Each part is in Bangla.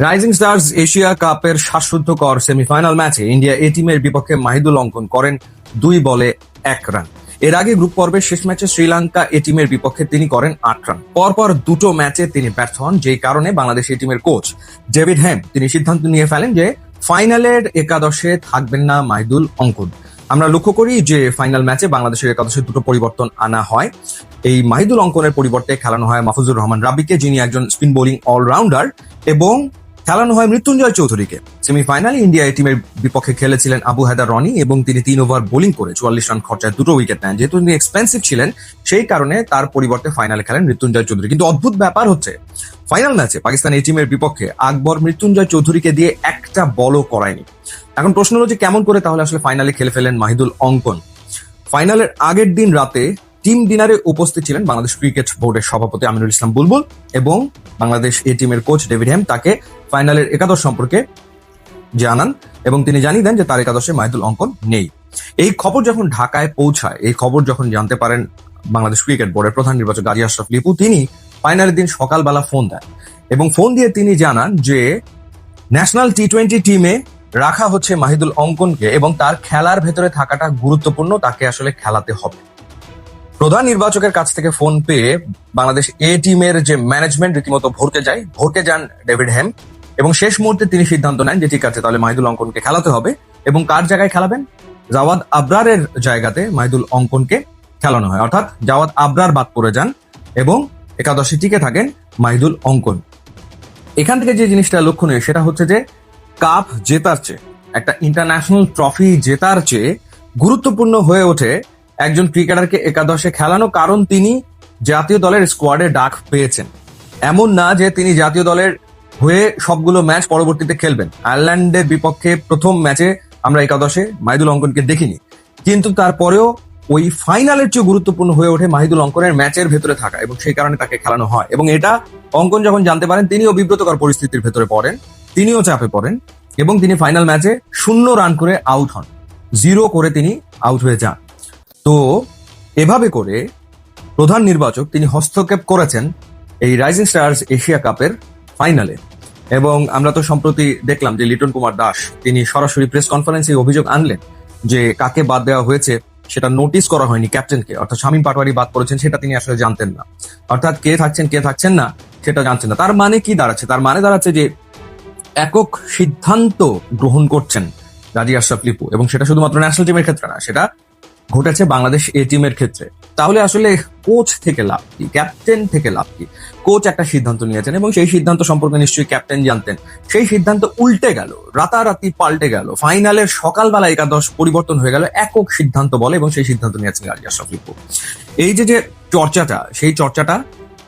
রাইজিং স্টার্স এশিয়া কাপের শ্বাসরুদ্ধকর সেমিফাইনাল ম্যাচে ইন্ডিয়া এ টিমের বিপক্ষে মাহিদুল অঙ্কন করেন 2 বলে 1 রান। এর আগে গ্রুপ পর্বের শেষ ম্যাচে শ্রীলঙ্কা এ টিমের বিপক্ষে তিনি করেন 8 রান। পরপর দুটো ম্যাচে তিনি ব্যর্থ হন, যেই কারণে বাংলাদেশ এ টিমের কোচ ডেভিড হ্যাম তিনি সিদ্ধান্ত নিয়ে ফেলেন যে ফাইনালের একাদশে থাকবেন না মাহিদুল অঙ্কন। আমরা লক্ষ্য করি যে ফাইনাল ম্যাচে বাংলাদেশের একাদশে দুটো পরিবর্তন আনা হয়। এই মাহিদুল অঙ্কনের পরিবর্তে খেলানো হয় মাহফুজুর রহমান রাব্বিকে, যিনি একজন স্পিন বোলিং অলরাউন্ডার, এবং খেলানো হয় মৃত্যুঞ্জয় চৌধুরীকে। সেমিফাইনালে ইন্ডিয়া এই টিমের বিপক্ষে খেলেছিলেন আবু হায়দার রনি, এবং তিনি 3 ওভার বোলিং করে 44 রান খরচায় 2 উইকেট নেন। যেহেতু তিনি এক্সপেন্সিভ ছিলেন, সেই কারণে তার পরিবর্তে ফাইনালে খেলেন মৃত্যুঞ্জয় চৌধুরী। কিন্তু অদ্ভুত ব্যাপার হচ্ছে, ফাইনাল ম্যাচে পাকিস্তান এই টিমের বিপক্ষে আকবর মৃত্যুঞ্জয় চৌধুরীকে দিয়ে একটা বলও করায়নি। এখন প্রশ্ন হলো যে কেমন করে তাহলে আসলে ফাইনালে খেলে ফেলেন মাহিদুল অঙ্কন। ফাইনালের আগের দিন রাতে টিম ডিনারে উপস্থিত ছিলেন বাংলাদেশ ক্রিকেট বোর্ডের সভাপতি আমিনুল ইসলাম বুলবুল এবং বাংলাদেশ এ টিমের কোচ ডেভিড হ্যাম তাকে ফাইনালের একাদশ সম্পর্কে জানান, এবং তিনি জানিয়ে দেন যে তার একাদশে মাহিদুল অঙ্কন নেই। এই খবর যখন ঢাকায় পৌঁছায়, এই খবর যখন জানতে পারেন বাংলাদেশ ক্রিকেট বোর্ডের প্রধান নির্বাচক গাজী আশরাফ লিপু, তিনি ফাইনালের দিন সকালবেলা ফোন দেন এবং ফোন দিয়ে তিনি জানান যে ন্যাশনাল টি-20 টিমে রাখা হচ্ছে মাহিদুল অঙ্কনকে, এবং তার খেলার ভেতরে থাকাটা গুরুত্বপূর্ণ, তাকে আসলে খেলাতে হবে। প্রধান নির্বাচকের কাছ থেকে ফোন পেয়ে বাংলাদেশ এ টিমের যে ম্যানেজমেন্ট রীতিমতো ভরকে যান ডেভিড হ্যাম, এবং শেষ মুহূর্তে তিনি সিদ্ধান্ত নেন যে ঠিক আছে, তাহলে মাহিদুল অঙ্কনকে খেলাতে হবে। এবং কার জায়গায় খেলাবেন? জাওয়াদ আবরারের জায়গাতে মাহিদুল অঙ্কনকে খেলানো হয়, অর্থাৎ জাওয়াদ আবরার বাদ পড়ে যান এবং একাদশে টিকে থাকেন মাহিদুল অঙ্কন। এখান থেকে যে জিনিসটা লক্ষণীয় সেটা হচ্ছে যে কাপ জেতার চেয়ে, একটা ইন্টারন্যাশনাল ট্রফি জেতার চেয়ে গুরুত্বপূর্ণ হয়ে ওঠে একজন ক্রিকেটারকে একাদশে খেলানো, কারণ তিনি জাতীয় দলের স্কোয়াডে ডাক পেয়েছেন। এমন না যে তিনি জাতীয় দলের হয়ে সবগুলো ম্যাচ পরবর্তীতে খেলবেন। আয়ারল্যান্ডের বিপক্ষে প্রথম ম্যাচে আমরা একাদশে মাহিদুল অঙ্কনকে দেখিনি, কিন্তু তারপরেও ওই ফাইনালের চেয়ে গুরুত্বপূর্ণ হয়ে ওঠে মাহিদুল অঙ্কনের ম্যাচের ভেতরে থাকা, এবং সেই কারণে তাকে খেলানো হয়। এবং এটা অঙ্কন যখন জানতে পারেন, তিনিও বিব্রতকর পরিস্থিতির ভেতরে পড়েন, তিনিও চাপে পড়েন, এবং তিনি ফাইনাল ম্যাচে 0 রান করে আউট হন, 0 করে তিনি আউট হয়ে যান। তো এভাবে করে প্রধান নির্বাচক তিনি হস্তক্ষেপ করেছেন এই রাইজিং স্টার্স এশিয়া কাপের ফাইনালে। এবং আমরা তো সম্প্রতি দেখলাম যে লিটন কুমার দাস তিনি সরাসরি প্রেস কনফারেন্সে অভিযোগ আনলেন যে কাকে বাদ দেওয়া হয়েছে সেটা নোটিস করা হয়নি ক্যাপ্টেনকে, অর্থাৎ শামীম পাটোয়ারি বাদ পড়েছেন সেটা তিনি আসলে জানতেন না, অর্থাৎ কে থাকছেন না সেটা জানছেন না। তার মানে কি দাঁড়াচ্ছে? তার মানে দাঁড়াচ্ছে যে একক সিদ্ধান্ত গ্রহণ করছেন গাজী আশরাফ লিপু, এবং সেটা শুধুমাত্র ন্যাশনাল টিমের ক্ষেত্রে না, সেটা ঘটেছে বাংলাদেশ এ টিমের ক্ষেত্রে। তাহলে আসলে কোচ থেকে লাভ কি, ক্যাপ্টেন থেকে লাভ কি? কোচ একটা সিদ্ধান্ত নিয়েছেন এবং সেই সিদ্ধান্ত সম্পর্কে নিশ্চয়ই ক্যাপ্টেন জানতেন, সেই সিদ্ধান্ত উল্টে গেল, রাতারাতি পাল্টে গেল, ফাইনালের সকালবেলা একাদশ পরিবর্তন হয়ে গেল একক সিদ্ধান্ত বলে, এবং সেই সিদ্ধান্ত নিয়েছেন গাজী আশরাফ লিপু। এই যে চর্চাটা, সেই চর্চাটা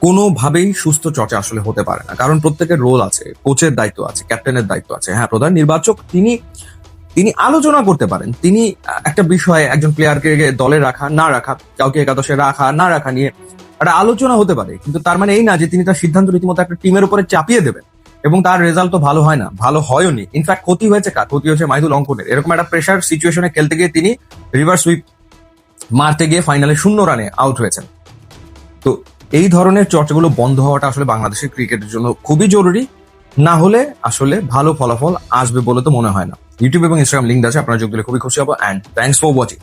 কোনোভাবেই সুস্থ চর্চা আসলে হতে পারে না, কারণ প্রত্যেকের রোল আছে, কোচের দায়িত্ব আছে, ক্যাপ্টেনের দায়িত্ব আছে। হ্যাঁ, প্রধান নির্বাচক তিনি আলোচনা করতে পারেন, তিনি একটা বিষয়ে একজন প্লেয়ারকে দলে রাখা না রাখা, কাউকে একাদশে রাখা না রাখা নিয়ে একটা আলোচনা হতে পারে, কিন্তু তার মানে এই না যে তিনি তার সিদ্ধান্ত রীতিমতো একটা টিমের উপরে চাপিয়ে দেবেন, এবং তার রেজাল্ট তো ভালো হয় না, ভালো হয়নি। ইনফ্যাক্ট ক্ষতি হয়েছে কার? ক্ষতি হয়েছে মাহিদুল অঙ্কনের। এরকম একটা প্রেশার সিচুয়েশনে খেলতে গিয়ে তিনি রিভার্স সুইপ মারতে গিয়ে ফাইনালে 0 রানে আউট হয়েছেন। তো এই ধরনের চর্চাগুলো বন্ধ হওয়াটা আসলে বাংলাদেশের ক্রিকেটের জন্য খুবই জরুরি, না হলে আসলে ভালো ফলাফল আসবে বলে তো মনে হয় না। ইউটিউব এবং ইনস্টাগ্রাম লিঙ্ক আছে, আপনারা যোগ দিলে খুবই খুশি হবো। And thanks for watching.